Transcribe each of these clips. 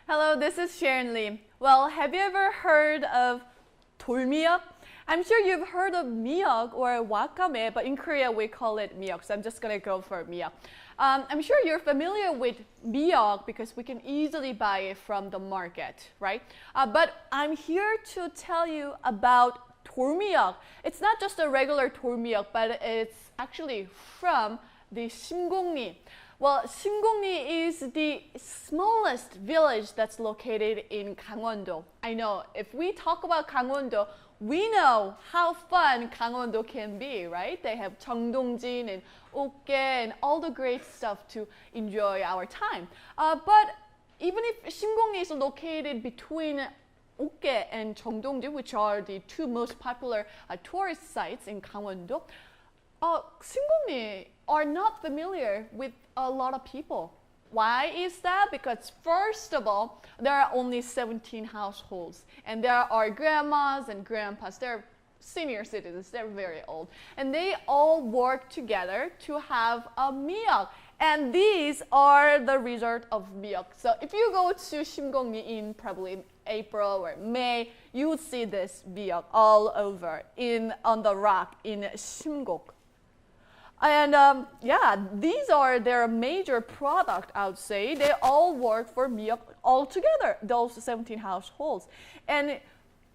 Hello, this is Sharon Lee. Well, have you ever heard of 돌미역? I'm sure you've heard of mi역 or wakame, but in Korea we call it mi역, so I'm just going to go for mi역. I'm sure you're familiar with mi역 because we can easily buy it from the market, right? But I'm here to tell you about 돌미역. It's not just a regular 돌미역, but it's actually from the 심곡리. Well, 심곡리 is the smallest village that's located in Gangwon-do. I know, if we talk about Gangwon-do, we know how fun Gangwon-do can be, right? They have 정동진 and 옥계 and all the great stuff to enjoy our time. But even if 심곡리 is located between 옥계 and 정동진, which are the two most popular tourist sites in Gangwon-do, 심곡리 are not familiar with a lot of people. Why is that? Because first of all, there are only 17 households, and there are grandmas and grandpas. They're senior citizens, they're very old, and they all work together to have a mi역. And these are the result of mi역. So if you go to 심곡리 in probably April or May, you would see this mi역 all over on the rock in 심곡. And yeah, these are their major product, I would say. They all work for mi역 all together, those 17 households. And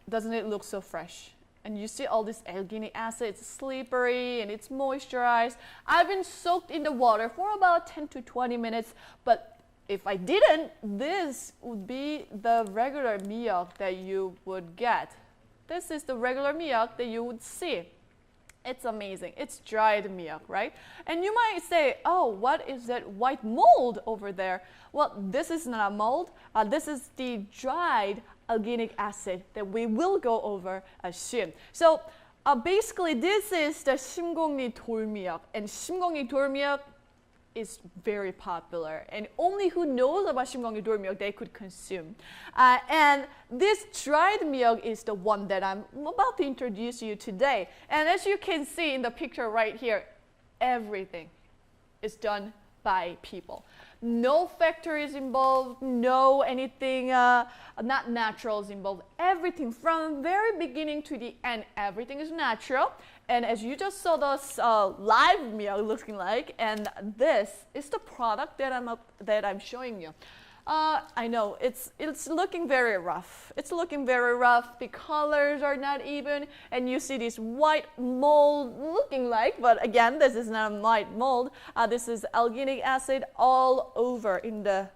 doesn't it look so fresh? And you see all this alginic acid, it's slippery and it's moisturized. I've been soaked in the water for about 10 to 20 minutes, but if I didn't, this would be the regular mi역 that you would get. This is the regular mi역 that you would see. It's amazing. It's dried mi역, right? And you might say, oh, what is that white mold over there? Well, this is not a mold. This is the dried alginic acid that we will go over soon. So basically, this is the 심곡리 돌미역. And 심곡리 돌미역 is very popular. And only who knows about 심곡리 돌미역 they could consume. And this dried mi역 is the one that I'm about to introduce you today. And as you can see in the picture right here, everything is done by people. No factories involved, no anything not naturals involved. Everything from very beginning to the end, everything is natural. And as you just saw this live mi역 looking like, and this is the product that I'm showing you. I know it's looking very rough. It's looking very rough. The colors are not even, and you see this white mold looking like, but again, this is not a white mold. This is alginic acid all over in the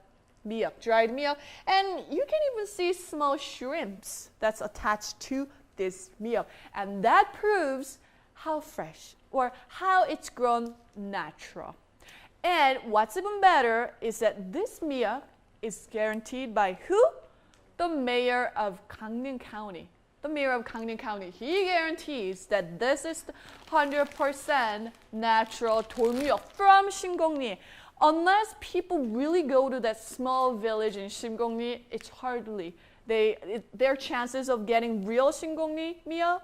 mi역, dried mi역, and you can even see small shrimps that's attached to this mi역, and that proves how fresh or how it's grown natural. And what's even better is that this mi역 is guaranteed by who? The mayor of Gangneung County. The mayor of Gangneung County. He guarantees that this is 100% natural 돌미역 from 심곡리. Unless people really go to that small village in 심곡리, it's hardly. Their chances of getting real 심곡리 mi역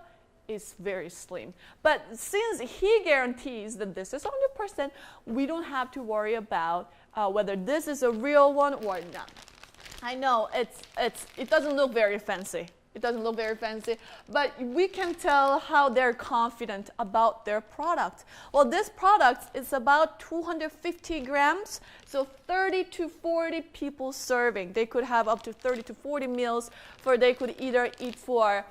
is very slim. But since he guarantees that this is 100%, we don't have to worry about whether this is a real one or not. I know it doesn't look very fancy. It doesn't look very fancy, but we can tell how they're confident about their product. Well, this product is about 250 grams, so 30 to 40 people serving. They could have up to 30 to 40 meals, for they could either eat for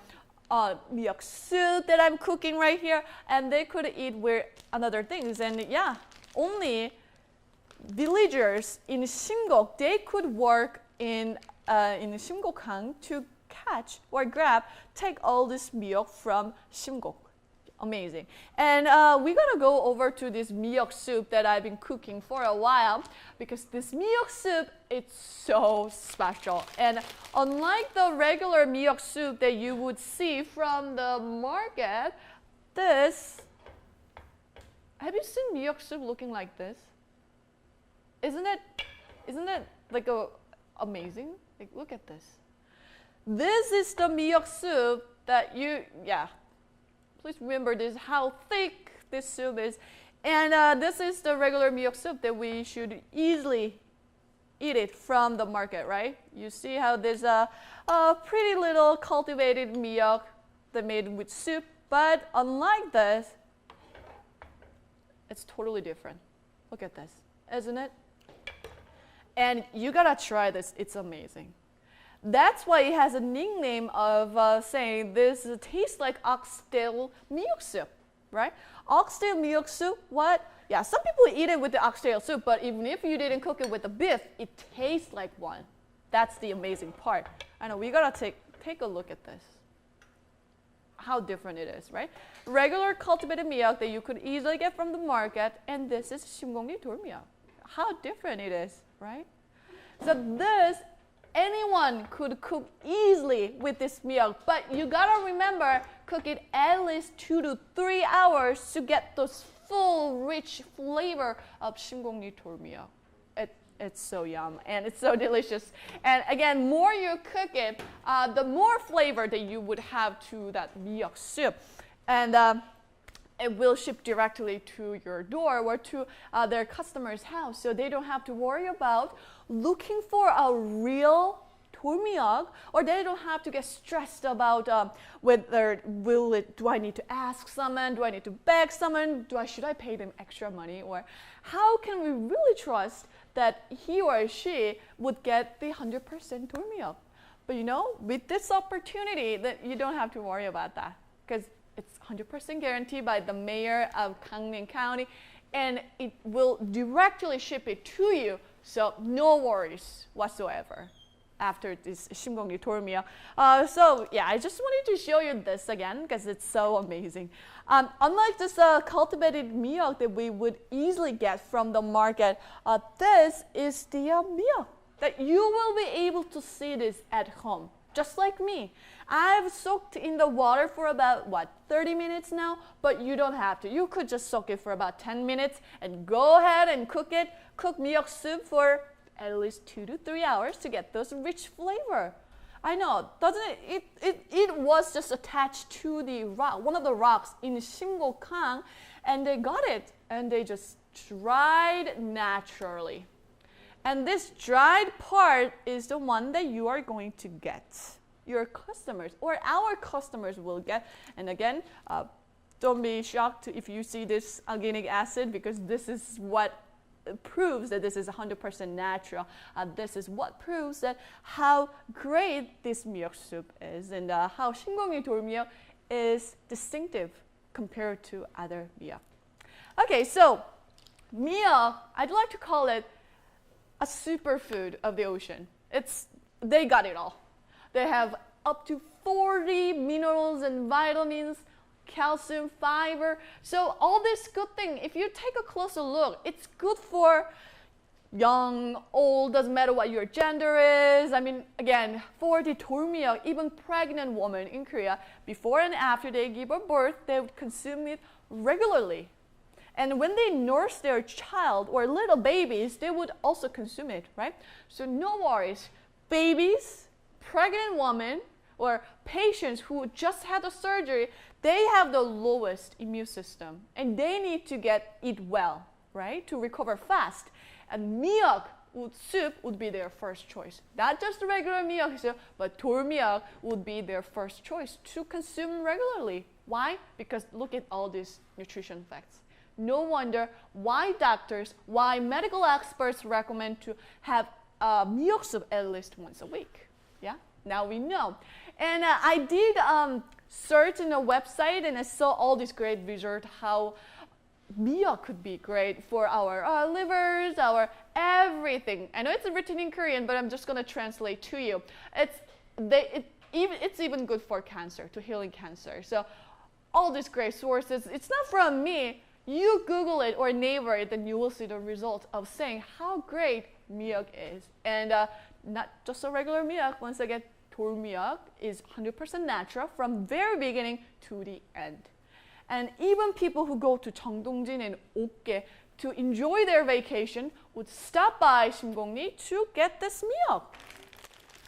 mi역 soup that I'm cooking right here, and they could eat with other things. And yeah, only villagers in 심곡, they could work in 심곡항 to catch or take all this mi역 from 심곡. Amazing. And we're gonna go over to this mi역 soup that I've been cooking for a while, because this mi역 soup, it's so special. And unlike the regular mi역 soup that you would see from the market, have you seen mi역 soup looking like this? Isn't it like amazing? Like, look at this. This is the mi역 soup that please remember this, how thick this soup is. And this is the regular mi역 soup that we should easily eat it from the market, right? You see how there's a pretty little cultivated mi역 that made with soup, but unlike this, it's totally different. Look at this, isn't it? And you gotta try this, it's amazing. That's why it has a nickname of saying this tastes like oxtail mi역 soup, right? Oxtail mi역 soup, what? Yeah, some people eat it with the oxtail soup, but even if you didn't cook it with the beef, it tastes like one. That's the amazing part. I know, we gotta take a look at this. How different it is, right? Regular cultivated mi역 that you could easily get from the market, and this is 심공리 돌미역. How different it is, right? So this, anyone could cook easily with this mi역, but you gotta remember, cook it at least 2 to 3 hours to get those full, rich flavor of 심공리 돌미역. It's so yum and it's so delicious. And again, more you cook it, the more flavor that you would have to that mi역 soup. And it will ship directly to your door or to their customer's house. So they don't have to worry about looking for a real 돌미역, or they don't have to get stressed about whether do I need to ask someone, do I need to beg someone, should I pay them extra money, or how can we really trust that he or she would get the 100% 돌미역? But you know, with this opportunity, that you don't have to worry about that because it's 100% guaranteed by the mayor of Gangneung County, and it will directly ship it to you. So no worries whatsoever after this 심공리 돌미역. So yeah, I just wanted to show you this again because it's so amazing. Unlike this cultivated mi역 that we would easily get from the market, this is the mi역 that you will be able to see this at home, just like me. I've soaked in the water for about, 30 minutes now, but you don't have to. You could just soak it for about 10 minutes and go ahead and cook it. Cook mi역 soup for at least 2 to 3 hours to get those rich flavor. I know, doesn't it? It was just attached to the rock, one of the rocks in Simgokang, and they got it, and they just dried naturally. And this dried part is the one that you are going to get. Your customers, or our customers will get. And again, don't be shocked if you see this organic acid, because this is what proves that this is 100% natural. This is what proves that how great this mi역 soup is, and how 심공리 돌미역 is distinctive compared to other mi역. Okay, so mi역, I'd like to call it a superfood of the ocean. They got it all. They have up to 40 minerals and vitamins, calcium, fiber. So all this good thing, if you take a closer look, it's good for young, old, doesn't matter what your gender is. I mean, again, for the 돌미역, even pregnant women in Korea, before and after they give birth, they would consume it regularly. And when they nurse their child or little babies, they would also consume it, right? So no worries. Babies, pregnant women, or patients who just had a surgery, they have the lowest immune system, and they need to eat well, right, to recover fast. And mi역 soup would be their first choice. Not just the regular mi역 soup, but 돌미역 would be their first choice to consume regularly. Why? Because look at all these nutrition facts. No wonder why medical experts recommend to have mi역 soup at least once a week. Yeah, now we know. And I did search in a website, and I saw all these great results how mi역 could be great for our livers, our everything. I know it's written in Korean, but I'm just going to translate to you. It's even good for cancer, to healing cancer. So all these great sources, it's not from me. You Google it or neighbor it, then you will see the result of saying how great mi역 is. And not just a regular mi역. Once again, 돌미역 is 100% natural from very beginning to the end. And even people who go to Cheongdongjin and Okge to enjoy their vacation would stop by 심공리 to get this mi역.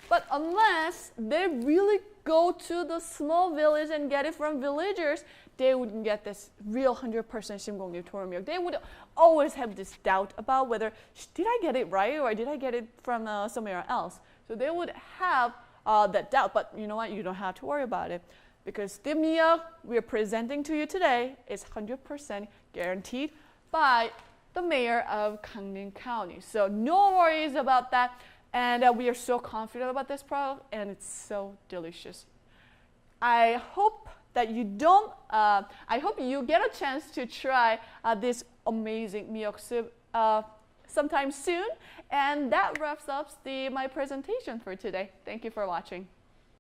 But unless they really go to the small village and get it from villagers, they wouldn't get this real 100% 심공립 돌미역. They would always have this doubt about whether, did I get it right or did I get it from somewhere else? So they would have that doubt, but you know what? You don't have to worry about it because the mi역 we're presenting to you today is 100% guaranteed by the mayor of Gangneung County. So no worries about that. And we are so confident about this product, and it's so delicious. I hope that you don't, I hope you get a chance to try this amazing mi역 soup sometime soon. And that wraps up my presentation for today. Thank you for watching.